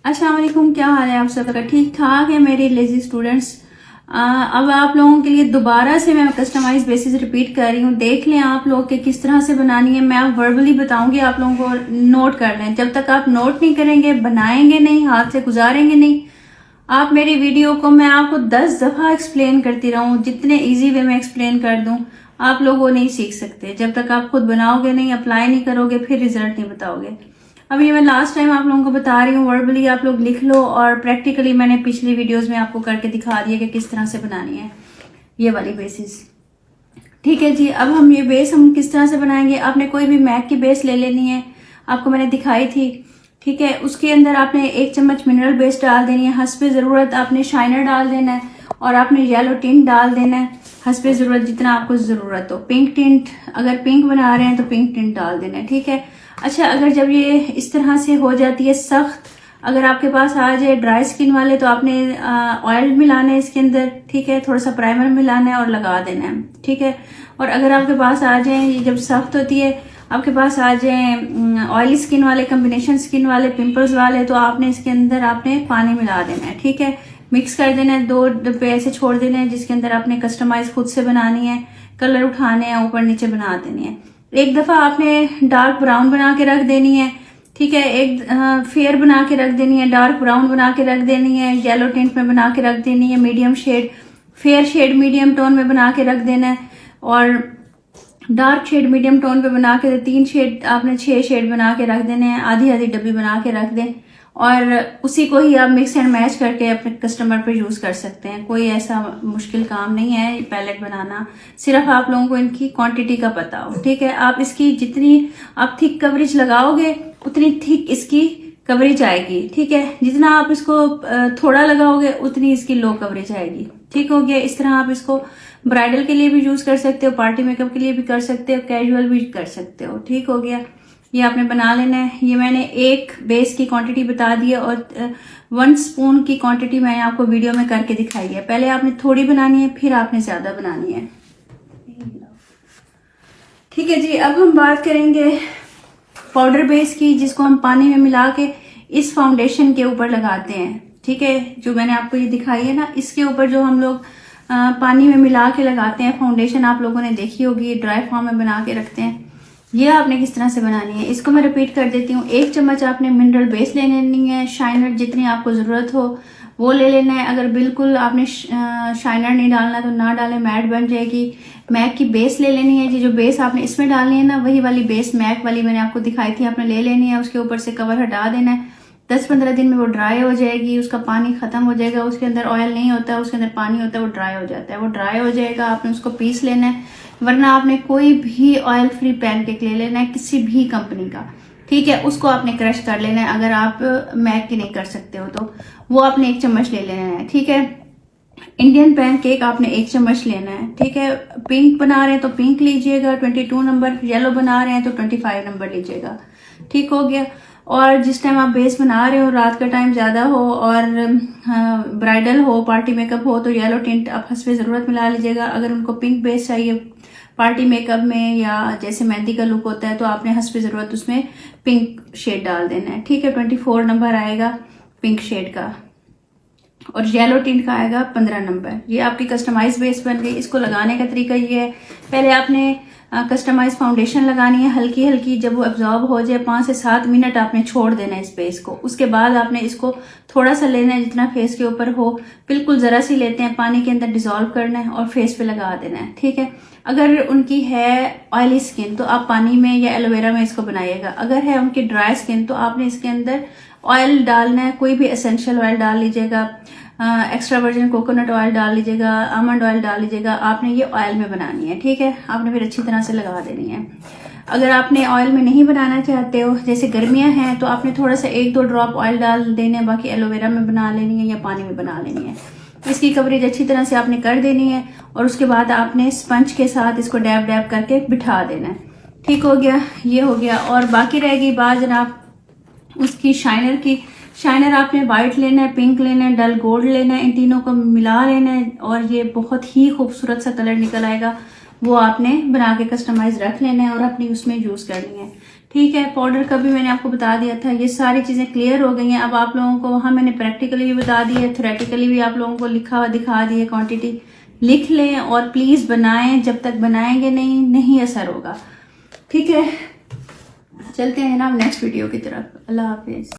अस्सलाम वालेकुम, क्या हाल है आप सबका? ठीक ठाक है मेरे लेजी स्टूडेंट्स। अब आप लोगों के लिए दोबारा से मैं कस्टमाइज बेसिस रिपीट कर रही हूँ। देख लें आप लोग के किस तरह से बनानी है। मैं वर्बली बताऊंगी, आप लोगों को नोट कर लें। जब तक आप नोट नहीं करेंगे, बनाएंगे नहीं, हाथ से गुजारेंगे नहीं, आप मेरी वीडियो को मैं आपको 10 दफा एक्सप्लेन करती रहूं, जितने इजी वे में एक्सप्लेन कर दूं, आप लोग वो नहीं सीख सकते। जब तक आप खुद बनाओगे नहीं, अप्लाई नहीं करोगे, फिर रिजल्ट नहीं बताओगे। अब ये मैं लास्ट टाइम आप लोगों को बता रही हूँ, वर्बली आप लोग लिख लो, और प्रैक्टिकली मैंने पिछली वीडियोस में आपको करके दिखा दिया कि किस तरह से बनानी है ये वाली बेसिस। ठीक है जी। अब हम ये बेस हम किस तरह से बनाएंगे। आपने कोई भी मैक की बेस ले लेनी है, आपको मैंने दिखाई थी। ठीक है, उसके अंदर आपने 1 चम्मच मिनरल बेस डाल देनी है। हस्बे ज़रूरत आपने शाइनर डाल देना है, और आपने येलो टिंट डाल देना है हस्बे ज़रूरत, जितना आपको ज़रूरत हो। पिंक टिंट, अगर पिंक बना रहे हैं तो पिंक टिंट डाल देना है। ठीक है। अच्छा, अगर जब ये इस तरह से हो जाती है सख्त, अगर आपके पास आ जाए ड्राई स्किन वाले, तो आपने ऑयल मिलाना है इसके अंदर। ठीक है, थोड़ा सा प्राइमर मिलाना है और लगा देना है। ठीक है। और अगर आपके पास आ जाए, जब सख्त होती है, आपके पास आ जाए ऑयली स्किन वाले, कम्बिनेशन स्किन वाले, पिंपल्स वाले, तो आपने इसके अंदर आपने पानी मिला देना है। ठीक है, मिक्स कर देना है। 2 डब्बे ऐसे छोड़ देने हैं जिसके अंदर आपने कस्टमाइज खुद से बनानी है, कलर उठाने हैं, ऊपर नीचे बना देनी है। एक दफा आपने डार्क ब्राउन बना के रख देनी है। ठीक है, एक फेयर बना के रख देनी है, डार्क ब्राउन बना के रख देनी है, येलो टिंट में बना के रख देनी है, medium shade, fair shade medium tone में बना के रख देना है, और डार्क शेड मीडियम टोन पे बना के 3 शेड आपने 6 शेड बना के रख देने हैं। आधी आधी डब्बी बना के रख दें, और उसी को ही आप मिक्स एंड मैच करके अपने कस्टमर पर यूज कर सकते हैं। कोई ऐसा मुश्किल काम नहीं है पैलेट बनाना, सिर्फ आप लोगों को इनकी क्वांटिटी का पता हो। ठीक है, आप इसकी जितनी आप थिक कवरेज लगाओगे, उतनी थिक इसकी कवरेज आएगी। ठीक है, जितना आप इसको थोड़ा लगाओगे, उतनी इसकी लो कवरेज आएगी। ठीक हो गया। इस तरह आप इसको ब्राइडल के लिए भी यूज कर सकते हो, पार्टी मेकअप के लिए भी कर सकते हो, कैजुअल भी कर सकते हो। ठीक हो गया। ये आपने बना लेना है। ये मैंने एक बेस की क्वांटिटी बता दी है, और 1 स्पून की क्वांटिटी मैंने आपको वीडियो में करके दिखाई है। पहले आपने थोड़ी बनानी है, फिर आपने ज्यादा बनानी है। ठीक है जी। अब हम बात करेंगे पाउडर बेस की, जिसको हम पानी में मिला के इस फाउंडेशन के ऊपर लगाते हैं। ठीक है, जो मैंने आपको ये दिखाई है ना, इसके ऊपर जो हम लोग पानी में मिला के लगाते हैं फाउंडेशन, आप लोगों ने देखी होगी, ड्राई फॉर्म में बना के रखते हैं। ये आपने किस तरह से बनानी है, इसको मैं रिपीट कर देती हूँ। 1 चम्मच आपने मिनरल बेस ले लेनी है, शाइनर जितनी आपको जरूरत हो वो ले लेना है। अगर बिल्कुल आपने शाइनर नहीं डालना तो ना डालें, मैट बन जाएगी। मैक की बेस ले लेनी है। ये जो बेस आपने इसमें डालनी है ना, वही वाली बेस मैक वाली मैंने आपको दिखाई थी, आपने ले लेनी है। उसके ऊपर से कवर हटा देना है। 10-15 दिन में वो ड्राई हो जाएगी, उसका पानी खत्म हो जाएगा। उसके अंदर ऑयल नहीं होता, उसके अंदर पानी होता है, वो ड्राई हो जाता है। वो ड्राई हो जाएगा, आपने उसको पीस लेना है। वरना आपने कोई भी ऑयल फ्री पैनकेक ले लेना है, किसी भी कंपनी का। ठीक है, उसको आपने क्रश कर लेना है। अगर आप मैक की नहीं कर सकते हो तो वो आपने 1 चम्मच ले लेना है। ठीक है, इंडियन पैनकेक आपने 1 चम्मच लेना है। ठीक है, पिंक बना रहे हैं तो पिंक लीजिएगा 22 नंबर, येलो बना रहे हैं तो 25 नंबर लीजिएगा। ठीक हो गया। और जिस टाइम आप बेस बना रहे हो, रात का टाइम ज्यादा हो और ब्राइडल हो, पार्टी मेकअप हो, तो येलो टिंट आप हस्बे जरूरत मिला लीजिएगा। अगर उनको पिंक बेस चाहिए पार्टी मेकअप में, या जैसे मेहंदी का लुक होता है, तो आपने हस्बे जरूरत उसमें पिंक शेड डाल देना है। ठीक है, 24 नंबर आएगा पिंक शेड का, और येलो टिंट का आएगा 15 नंबर। ये आपकी कस्टमाइज बेस बन गई। इसको लगाने का तरीका ये है, पहले आपने कस्टमाइज फाउंडेशन लगानी है हल्की हल्की। जब वो एब्जॉर्ब हो जाए, 5 से 7 मिनट आपने छोड़ देना है इस बेस को। उसके बाद आपने इसको थोड़ा सा लेना है, जितना फेस के ऊपर हो, बिल्कुल जरा सी लेते हैं, पानी के अंदर डिजोल्व करना है और फेस पे लगा देना है। ठीक है, अगर उनकी है ऑयली स्किन तो आप पानी में या एलोवेरा में इसको बनाइएगा। अगर है उनकी ड्राई स्किन तो आपने इसके अंदर ऑयल डालना है, कोई भी एसेंशियल ऑयल डाल लीजिएगा, एक्स्ट्रा वर्जिन कोकोनट ऑयल डाल लीजिएगा, आमंड ऑयल डाल लीजिएगा। आपने ये ऑयल में बनानी है। ठीक है, आपने फिर अच्छी तरह से लगा देनी है। अगर आपने ऑयल में नहीं बनाना चाहते हो, जैसे गर्मियां हैं, तो आपने थोड़ा सा 1-2 ड्रॉप ऑयल डाल देने, बाकी एलोवेरा में बना लेनी है या पानी में बना लेनी है। इसकी कवरेज अच्छी तरह से आपने कर देनी है, और उसके बाद आपने स्पंज के साथ इसको डैब डैब करके बिठा देना है। ठीक हो गया, ये हो गया। और बाकी रहेगी बात जनाब उसकी शाइनर की। शाइनर आपने व्हाइट लेना है, पिंक लेना है, डल गोल्ड लेना है, इन तीनों को मिला लेना है, और ये बहुत ही खूबसूरत सा कलर निकल आएगा। वो आपने बना के कस्टमाइज रख लेना है और अपनी उसमें यूज करनी है। ठीक है। पाउडर का भी मैंने आपको बता दिया था। ये सारी चीज़ें क्लियर हो गई हैं। अब आप लोगों को वहाँ मैंने प्रैक्टिकली भी बता दी है, थ्योरेटिकली भी आप लोगों को लिखा हुआ दिखा दी है। क्वांटिटी लिख लें और प्लीज़ बनाएं, जब तक बनाएंगे नहीं असर होगा। ठीक है, चलते हैं ना नेक्स्ट वीडियो की तरफ। अल्लाह हाफिज़।